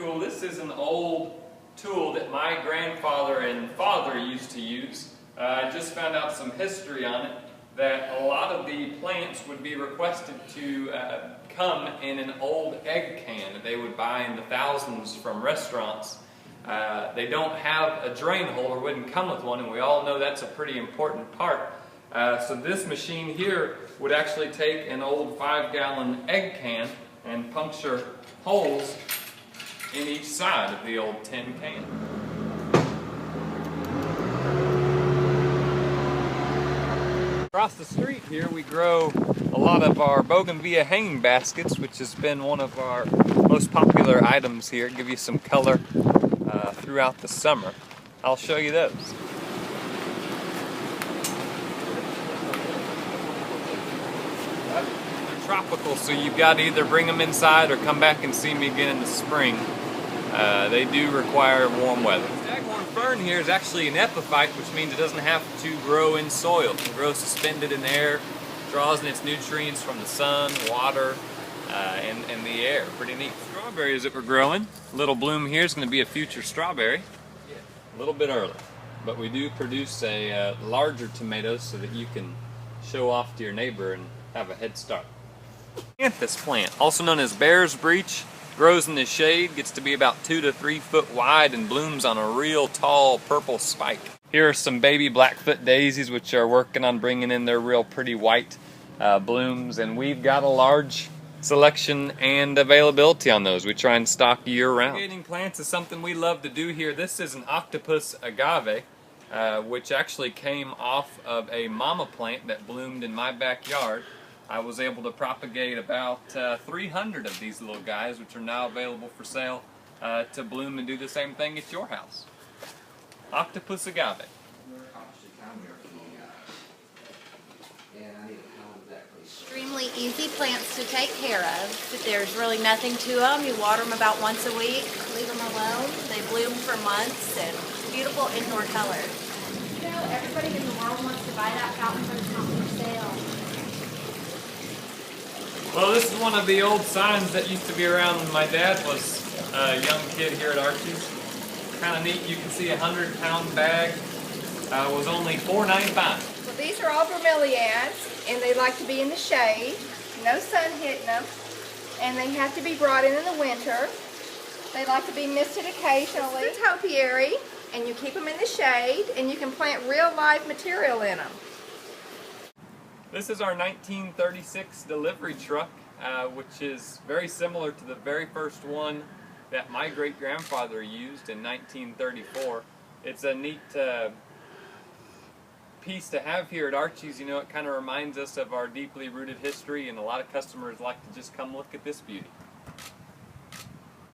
tool. This is an old tool that my grandfather and father used to use. I just found out some history on it, that a lot of the plants would be requested to come in an old egg can that they would buy in the thousands from restaurants. They don't have a drain hole or wouldn't come with one, and we all know that's a pretty important part. So this machine here would actually take an old 5-gallon egg can and puncture holes in each side of the old tin can. Across the street here we grow a lot of our bougainvillea hanging baskets, which has been one of our most popular items here. Give you some color throughout the summer. I'll show you those. They're tropical, so you've got to either bring them inside or come back and see me again in the spring. They do require warm weather. Staghorn fern here is actually an epiphyte, which means it doesn't have to grow in soil. It can grow suspended in air, draws in its nutrients from the sun, water, and the air. Pretty neat. Strawberries that we're growing. Little bloom here is going to be a future strawberry. A little bit early, but we do produce a larger tomato so that you can show off to your neighbor and have a head start. Acanthus plant, also known as bear's breech, grows in the shade, gets to be about 2 to 3 foot wide, and blooms on a real tall purple spike. Here are some baby Blackfoot daisies, which are working on bringing in their real pretty white blooms, and we've got a large selection and availability on those. We try and stock year-round. Propagating plants is something we love to do here. This is an octopus agave, which actually came off of a mama plant that bloomed in my backyard. I was able to propagate about 300 of these little guys, which are now available for sale to bloom and do the same thing at your house. Octopus agave. Extremely easy plants to take care of. But there's really nothing to them. You water them about once a week, leave them alone. They bloom for months, and beautiful indoor colors. You know, everybody in the world wants to buy that fountain, but it's not for sale. Well, this is one of the old signs that used to be around when my dad was a young kid here at Archies. Kind of neat. You can see a 100-pound bag was only $4.95. So these are all bromeliads, and they like to be in the shade, no sun hitting them, and they have to be brought in the winter. They like to be misted occasionally. This is a topiary, and you keep them in the shade, and you can plant real live material in them. This is our 1936 delivery truck, which is very similar to the very first one that my great-grandfather used in 1934. It's a neat piece to have here at Archie's. You know, it kind of reminds us of our deeply rooted history, and a lot of customers like to just come look at this beauty.